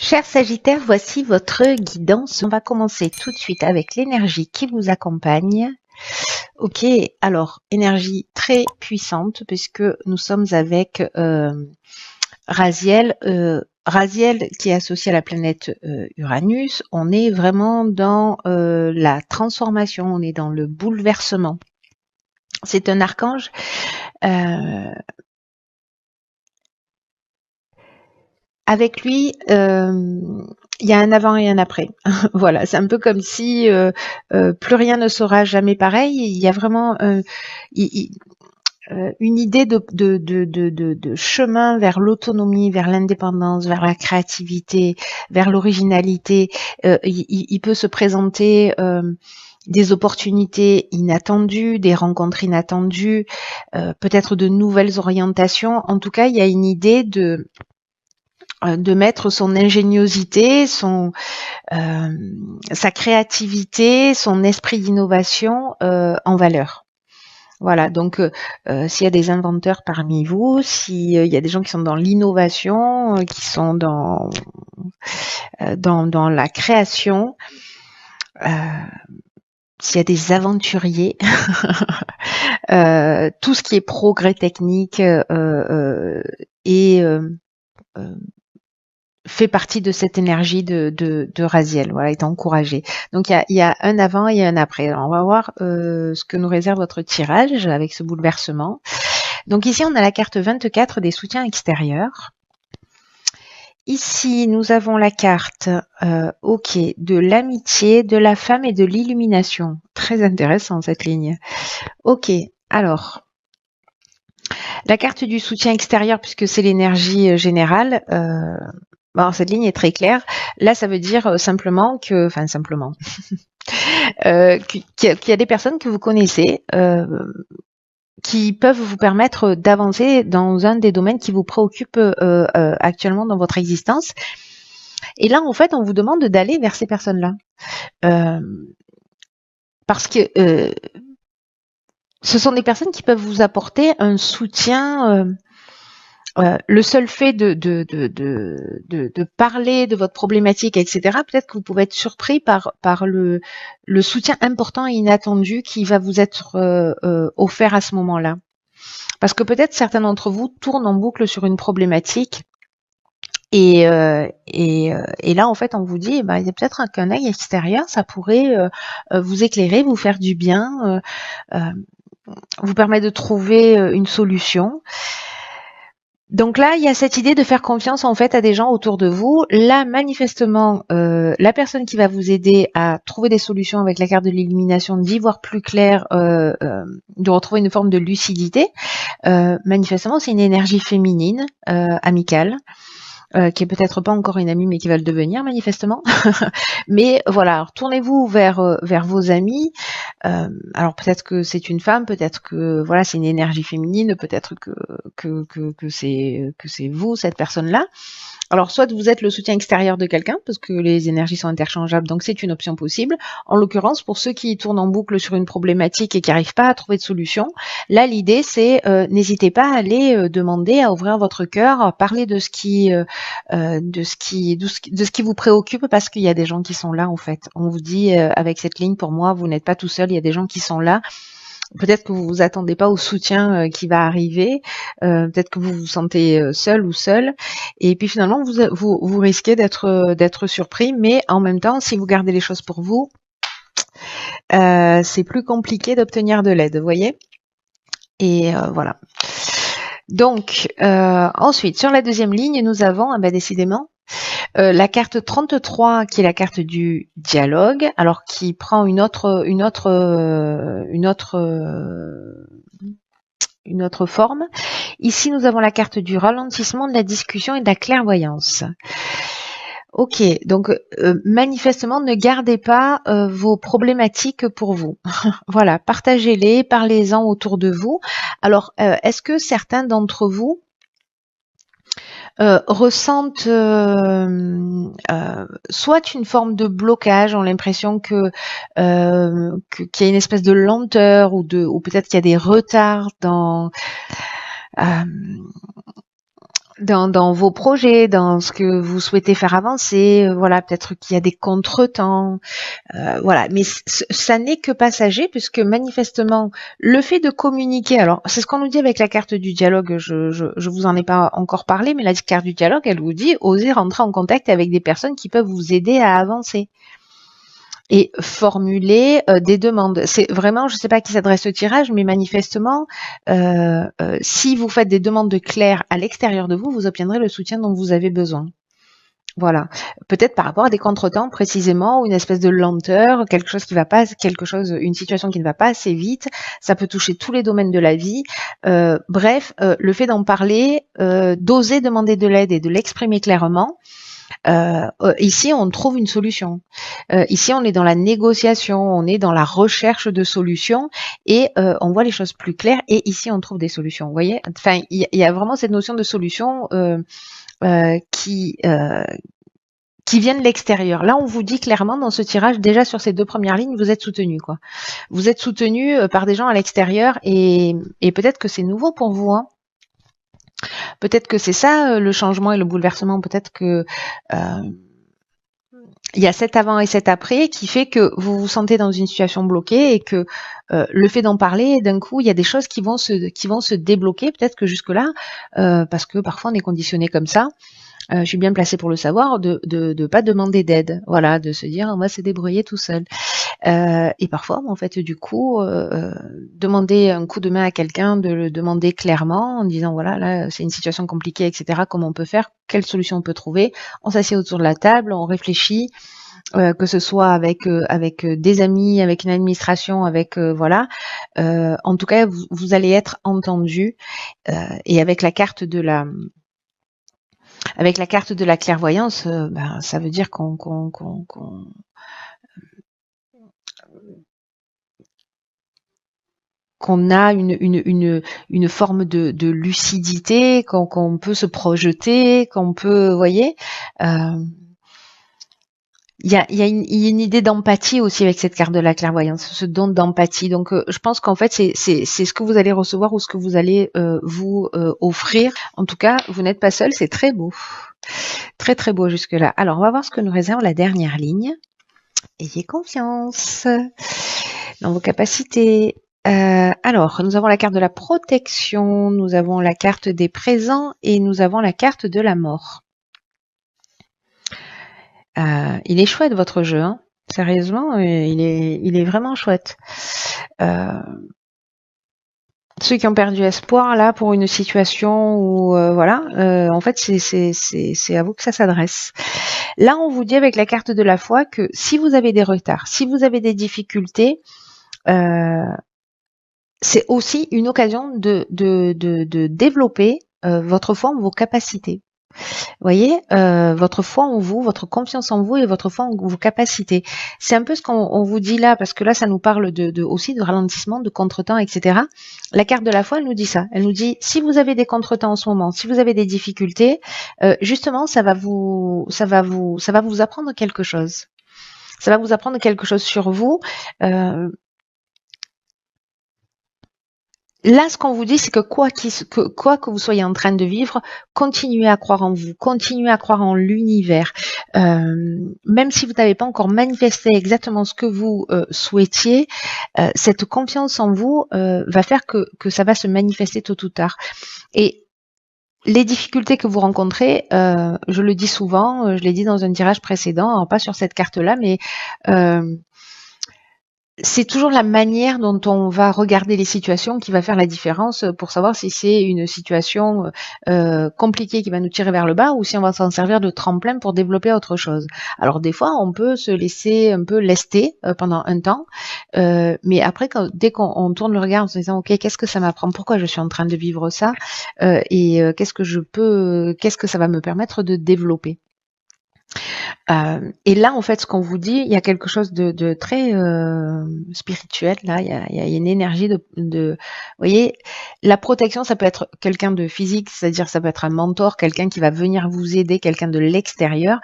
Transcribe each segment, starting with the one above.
Cher Sagittaire, voici votre guidance. On va commencer tout de suite avec l'énergie qui vous accompagne. Ok, alors énergie très puissante puisque nous sommes avec Raziel. Raziel qui est associé à la planète Uranus. On est vraiment dans la transformation, on est dans le bouleversement. C'est un archange. Avec lui, il y a un avant et un après. Voilà, c'est un peu comme si plus rien ne sera jamais pareil. Il y a vraiment une idée de chemin vers l'autonomie, vers l'indépendance, vers la créativité, vers l'originalité. Il peut se présenter des opportunités inattendues, des rencontres inattendues, peut-être de nouvelles orientations. En tout cas, il y a une idée de mettre son ingéniosité, sa créativité, son esprit d'innovation en valeur. Voilà, donc s'il y a des inventeurs parmi vous, s'il y a des gens qui sont dans l'innovation, qui sont dans la création, s'il y a des aventuriers, tout ce qui est progrès technique et fait partie de cette énergie de Raziel, voilà, est encouragé. Donc il y a un avant et un après. Alors, on va voir ce que nous réserve votre tirage avec ce bouleversement. Donc ici on a la carte 24 des soutiens extérieurs. Ici nous avons la carte OK de l'amitié, de la femme et de l'illumination. Très intéressant cette ligne. OK, alors la carte du soutien extérieur, puisque c'est l'énergie générale, alors cette ligne est très claire. Là, ça veut dire simplement qu'il y a des personnes que vous connaissez qui peuvent vous permettre d'avancer dans un des domaines qui vous préoccupe actuellement dans votre existence. Et là, en fait, on vous demande d'aller vers ces personnes-là. Parce que ce sont des personnes qui peuvent vous apporter un soutien. Le seul fait de parler de votre problématique, etc., peut-être que vous pouvez être surpris par le soutien important et inattendu qui va vous être offert à ce moment-là. Parce que peut-être certains d'entre vous tournent en boucle sur une problématique et là, en fait, on vous dit, il y a peut-être qu'un œil extérieur, ça pourrait vous éclairer, vous faire du bien, vous permettre de trouver une solution. Donc là, il y a cette idée de faire confiance en fait à des gens autour de vous. Là, manifestement, la personne qui va vous aider à trouver des solutions avec la carte de l'illumination, d'y voir plus clair, de retrouver une forme de lucidité, manifestement, c'est une énergie féminine, amicale. Qui est peut-être pas encore une amie, mais qui va le devenir manifestement. Mais voilà, tournez-vous vers vos amis. Alors peut-être que c'est une femme, peut-être que voilà c'est une énergie féminine, peut-être que c'est vous cette personne-là. Alors soit vous êtes le soutien extérieur de quelqu'un parce que les énergies sont interchangeables, donc c'est une option possible. En l'occurrence, pour ceux qui tournent en boucle sur une problématique et qui n'arrivent pas à trouver de solution, là l'idée c'est n'hésitez pas à aller demander à ouvrir votre cœur, à parler de ce qui vous préoccupe parce qu'il y a des gens qui sont là en fait. On vous dit avec cette ligne pour moi vous n'êtes pas tout seul, il y a des gens qui sont là. Peut-être que vous vous attendez pas au soutien qui va arriver, peut-être que vous vous sentez seul ou seul, et puis finalement vous risquez d'être surpris, mais en même temps, si vous gardez les choses pour vous, c'est plus compliqué d'obtenir de l'aide, vous voyez. Et voilà. Donc ensuite, sur la deuxième ligne, nous avons décidément la carte 33 qui est la carte du dialogue, alors qui prend une autre forme. Ici, nous avons la carte du ralentissement, de la discussion et de la clairvoyance. Ok, donc manifestement, ne gardez pas vos problématiques pour vous. Voilà, partagez-les, parlez-en autour de vous. Alors, est-ce que certains d'entre vous ressentent soit une forme de blocage, ont l'impression qu'il y a une espèce de lenteur ou peut-être qu'il y a des retards dans dans vos projets, dans ce que vous souhaitez faire avancer, voilà, peut-être qu'il y a des contretemps, voilà, mais ça n'est que passager puisque manifestement le fait de communiquer, alors c'est ce qu'on nous dit avec la carte du dialogue, je vous en ai pas encore parlé, mais la carte du dialogue, elle vous dit osez rentrer en contact avec des personnes qui peuvent vous aider à avancer et formuler des demandes. C'est vraiment, je ne sais pas à qui s'adresse ce tirage, mais manifestement, si vous faites des demandes claires à l'extérieur de vous, vous obtiendrez le soutien dont vous avez besoin. Voilà. Peut-être par rapport à des contretemps précisément, ou une espèce de lenteur, quelque chose qui va pas, une situation qui ne va pas assez vite. Ça peut toucher tous les domaines de la vie. Bref, le fait d'en parler, d'oser demander de l'aide et de l'exprimer clairement. Ici, on trouve une solution. Ici, on est dans la négociation, on est dans la recherche de solutions et on voit les choses plus claires. Et ici, on trouve des solutions. Vous voyez, enfin, il y a vraiment cette notion de solution qui vient de l'extérieur. Là, on vous dit clairement dans ce tirage, déjà sur ces 2 premières lignes, vous êtes soutenu, quoi. Vous êtes soutenu par des gens à l'extérieur et peut-être que c'est nouveau pour vous, hein. Peut-être que c'est ça le changement et le bouleversement. Peut-être que il y a cet avant et cet après qui fait que vous vous sentez dans une situation bloquée et que le fait d'en parler, d'un coup, il y a des choses qui vont se débloquer. Peut-être que jusque-là, parce que parfois on est conditionné comme ça. Je suis bien placée pour le savoir, de pas demander d'aide, voilà, de se dire on va se débrouiller tout seul. Et parfois, en fait, du coup, demander un coup de main à quelqu'un, de le demander clairement en disant voilà, là, c'est une situation compliquée, etc. Comment on peut faire, quelle solution on peut trouver. On s'assied autour de la table, on réfléchit. Que ce soit avec des amis, avec une administration, avec voilà. En tout cas, vous allez être entendu et avec la carte de la clairvoyance, ben, ça veut dire qu'on a une forme de lucidité, qu'on peut se projeter, qu'on peut, vous voyez, il y a une idée d'empathie aussi avec cette carte de la clairvoyance, ce don d'empathie. Donc, je pense qu'en fait, c'est ce que vous allez recevoir ou ce que vous allez vous offrir. En tout cas, vous n'êtes pas seul, c'est très beau. Très, très beau jusque-là. Alors, on va voir ce que nous réserve la dernière ligne. Ayez confiance dans vos capacités. Alors, nous avons la carte de la protection, nous avons la carte des présents et nous avons la carte de la mort. Il est chouette votre jeu, hein. Sérieusement, il est vraiment chouette. Ceux qui ont perdu espoir là pour une situation où voilà, en fait c'est à vous que ça s'adresse. Là, on vous dit avec la carte de la foi que si vous avez des retards, si vous avez des difficultés, c'est aussi une occasion de développer votre foi en vos capacités. Vous voyez, votre foi en vous, votre confiance en vous et votre foi en vos capacités. C'est un peu ce qu'on vous dit là, parce que là, ça nous parle aussi de ralentissement, de contretemps, etc. La carte de la foi, elle nous dit ça. Elle nous dit, si vous avez des contretemps en ce moment, si vous avez des difficultés, justement, ça va vous apprendre quelque chose. Ça va vous apprendre quelque chose sur vous. Là, ce qu'on vous dit, c'est que quoi que vous soyez en train de vivre, continuez à croire en vous, continuez à croire en l'univers. Même si vous n'avez pas encore manifesté exactement ce que vous souhaitiez, cette confiance en vous va faire que ça va se manifester tôt ou tard. Et les difficultés que vous rencontrez, je le dis souvent, je l'ai dit dans un tirage précédent, alors pas sur cette carte-là, mais c'est toujours la manière dont on va regarder les situations qui va faire la différence pour savoir si c'est une situation compliquée qui va nous tirer vers le bas ou si on va s'en servir de tremplin pour développer autre chose. Alors des fois, on peut se laisser un peu lester pendant un temps, mais après, dès qu'on tourne le regard en se disant « Ok, qu'est-ce que ça m'apprend ? Pourquoi je suis en train de vivre ça ? Et qu'est-ce que ça va me permettre de développer ?» Et là, en fait, ce qu'on vous dit, il y a quelque chose de très spirituel. Là, il y a une énergie vous voyez, la protection, ça peut être quelqu'un de physique, c'est-à-dire ça peut être un mentor, quelqu'un qui va venir vous aider, quelqu'un de l'extérieur.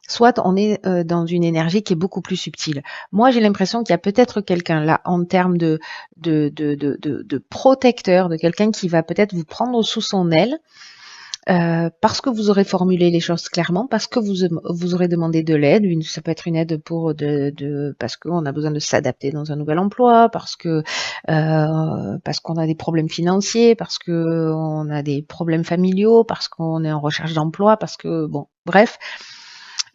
Soit on est dans une énergie qui est beaucoup plus subtile. Moi, j'ai l'impression qu'il y a peut-être quelqu'un là en termes de protecteur, de quelqu'un qui va peut-être vous prendre sous son aile. parce que vous aurez formulé les choses clairement, parce que vous aurez demandé de l'aide. Ça peut être une aide pour parce qu'on a besoin de s'adapter dans un nouvel emploi, parce qu'on a des problèmes financiers, parce que on a des problèmes familiaux, parce qu'on est en recherche d'emploi, parce que bon, bref.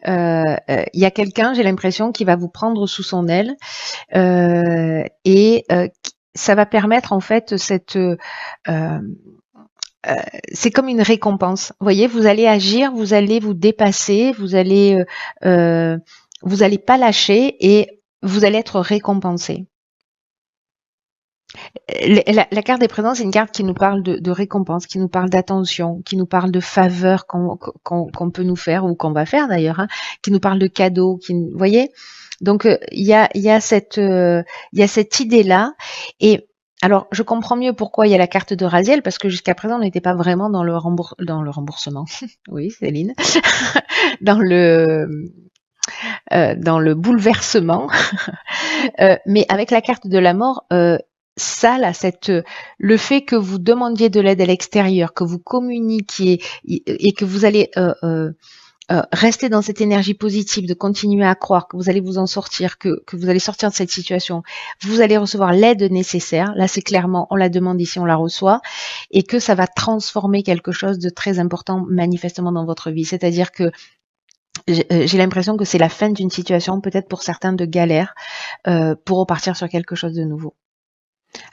Il y a quelqu'un, j'ai l'impression, qui va vous prendre sous son aile et ça va permettre en fait c'est comme une récompense. Vous voyez, vous allez agir, vous allez vous dépasser, vous allez pas lâcher et vous allez être récompensé. La carte des présents, c'est une carte qui nous parle de récompense, qui nous parle d'attention, qui nous parle de faveurs qu'on peut nous faire ou qu'on va faire d'ailleurs, hein, qui nous parle de cadeaux. Vous voyez, donc il y a cette idée-là. Et alors, je comprends mieux pourquoi il y a la carte de Raziel, parce que jusqu'à présent, on n'était pas vraiment dans le remboursement. Oui, Céline, dans dans le bouleversement. Mais avec la carte de la mort, ça, là, le fait que vous demandiez de l'aide à l'extérieur, que vous communiquiez et que vous allez rester dans cette énergie positive, de continuer à croire que vous allez vous en sortir, que vous allez sortir de cette situation, vous allez recevoir l'aide nécessaire. Là, c'est clairement, on la demande ici, on la reçoit, et que ça va transformer quelque chose de très important manifestement dans votre vie. C'est-à-dire que j'ai l'impression que c'est la fin d'une situation, peut-être pour certains de galère, pour repartir sur quelque chose de nouveau.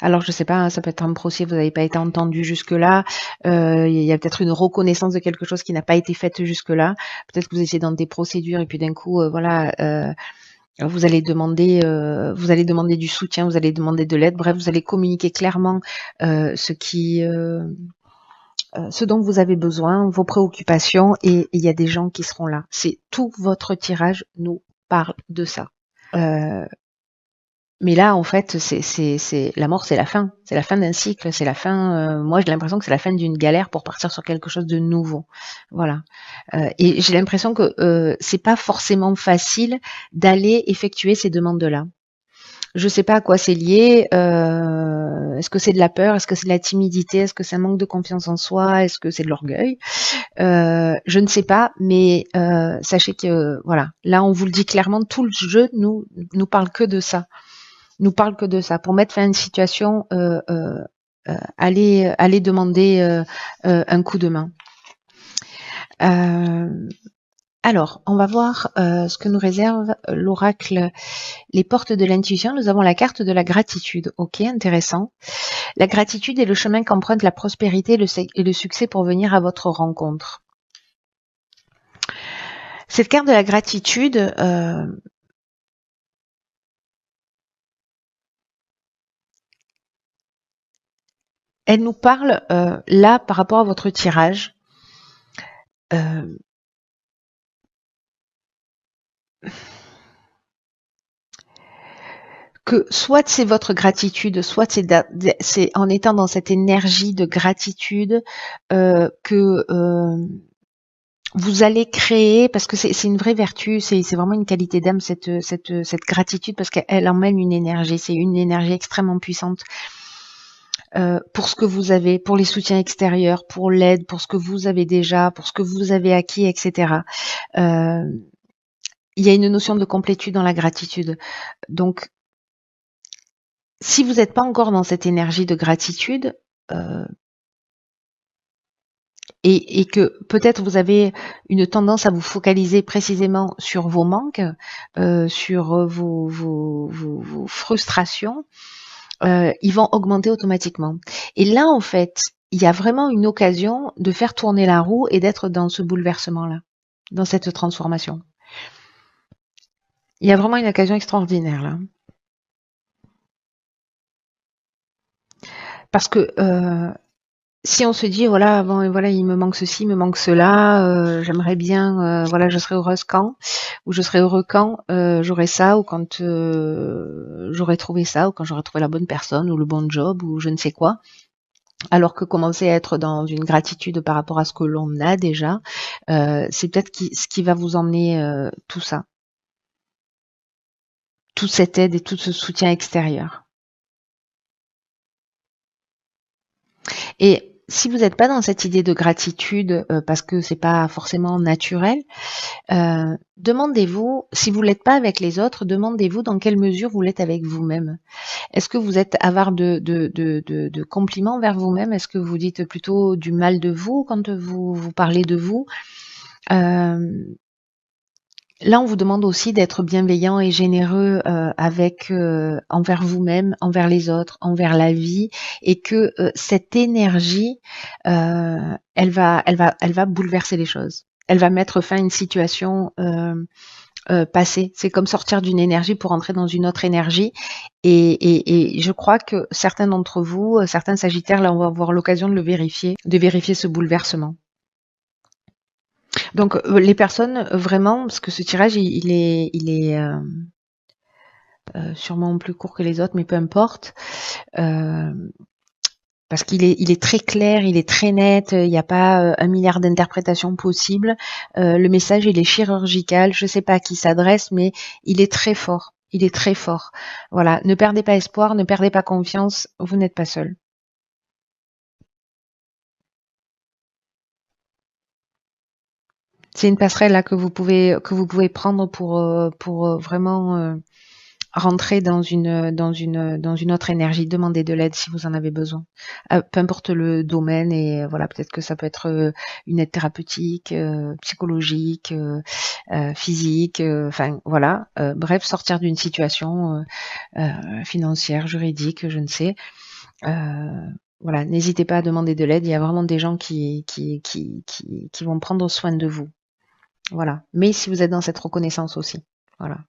Alors je sais pas, hein, ça peut être un procès, vous n'avez pas été entendu jusque-là, il y a peut-être une reconnaissance de quelque chose qui n'a pas été faite jusque-là. Peut-être que vous étiez dans des procédures et puis d'un coup, vous allez demander du soutien, vous allez demander de l'aide. Bref, vous allez communiquer clairement ce dont vous avez besoin, vos préoccupations, et il y a des gens qui seront là. C'est tout votre tirage nous parle de ça. Mais là, en fait, la mort, c'est la fin. C'est la fin d'un cycle. C'est la fin. Moi, j'ai l'impression que c'est la fin d'une galère pour partir sur quelque chose de nouveau. Voilà. Et j'ai l'impression que c'est pas forcément facile d'aller effectuer ces demandes-là. Je sais pas à quoi c'est lié. Est-ce que c'est de la peur? Est-ce que c'est de la timidité? Est-ce que c'est un manque de confiance en soi? Est-ce que c'est de l'orgueil? Je ne sais pas, mais sachez que voilà, là on vous le dit clairement, tout le jeu nous parle que de ça, pour mettre fin à une situation. Allez demander un coup de main. Alors, on va voir ce que nous réserve l'oracle, les portes de l'intuition. Nous avons la carte de la gratitude. Ok, intéressant. La gratitude est le chemin qu'emprunte la prospérité et le succès pour venir à votre rencontre. Cette carte de la gratitude, elle nous parle là par rapport à votre tirage. Que soit c'est votre gratitude, soit c'est en étant dans cette énergie de gratitude que vous allez créer, parce que c'est une vraie vertu, c'est vraiment une qualité d'âme, cette gratitude, parce qu'elle emmène une énergie, c'est une énergie extrêmement puissante. Pour ce que vous avez, pour les soutiens extérieurs, pour l'aide, pour ce que vous avez déjà, pour ce que vous avez acquis, etc. Il y a une notion de complétude dans la gratitude. Donc, si vous n'êtes pas encore dans cette énergie de gratitude, et que peut-être vous avez une tendance à vous focaliser précisément sur vos manques, sur vos frustrations, ils vont augmenter automatiquement. Et là, en fait, il y a vraiment une occasion de faire tourner la roue et d'être dans ce bouleversement-là, dans cette transformation. Il y a vraiment une occasion extraordinaire là. Parce que si on se dit voilà, bon, voilà, il me manque ceci, il me manque cela, j'aimerais bien, voilà, je serais heureuse quand, ou je serais heureux quand j'aurai ça, ou quand j'aurai trouvé ça, ou quand j'aurai trouvé la bonne personne, ou le bon job, ou je ne sais quoi. Alors que commencer à être dans une gratitude par rapport à ce que l'on a déjà, c'est peut-être ce qui va vous emmener tout ça, toute cette aide et tout ce soutien extérieur. Et si vous n'êtes pas dans cette idée de gratitude parce que c'est pas forcément naturel, demandez-vous, si vous l'êtes pas avec les autres, demandez-vous dans quelle mesure vous l'êtes avec vous-même. Est-ce que vous êtes avare de compliments vers vous-même? Est-ce que vous dites plutôt du mal de vous quand vous parlez de vous? Là, on vous demande aussi d'être bienveillant et généreux envers vous-même, envers les autres, envers la vie, et que cette énergie, elle va bouleverser les choses. Elle va mettre fin à une situation passée. C'est comme sortir d'une énergie pour entrer dans une autre énergie. Et je crois que certains d'entre vous, certains Sagittaires, là, on va avoir l'occasion de de vérifier ce bouleversement. Donc les personnes vraiment, parce que ce tirage il est sûrement plus court que les autres, mais peu importe, parce il est très clair, il est très net, il n'y a pas un milliard d'interprétations possibles. Le message il est chirurgical, je sais pas à qui s'adresse, mais il est très fort. Il est très fort. Voilà, ne perdez pas espoir, ne perdez pas confiance, vous n'êtes pas seul. C'est une passerelle là que vous pouvez prendre pour vraiment rentrer dans une autre énergie, demandez de l'aide si vous en avez besoin. Peu importe le domaine et voilà, peut-être que ça peut être une aide thérapeutique, psychologique, physique, enfin voilà. Bref, sortir d'une situation financière, juridique, je ne sais. Voilà, n'hésitez pas à demander de l'aide. Il y a vraiment des gens qui vont prendre soin de vous. Voilà. Mais si vous êtes dans cette reconnaissance aussi. Voilà.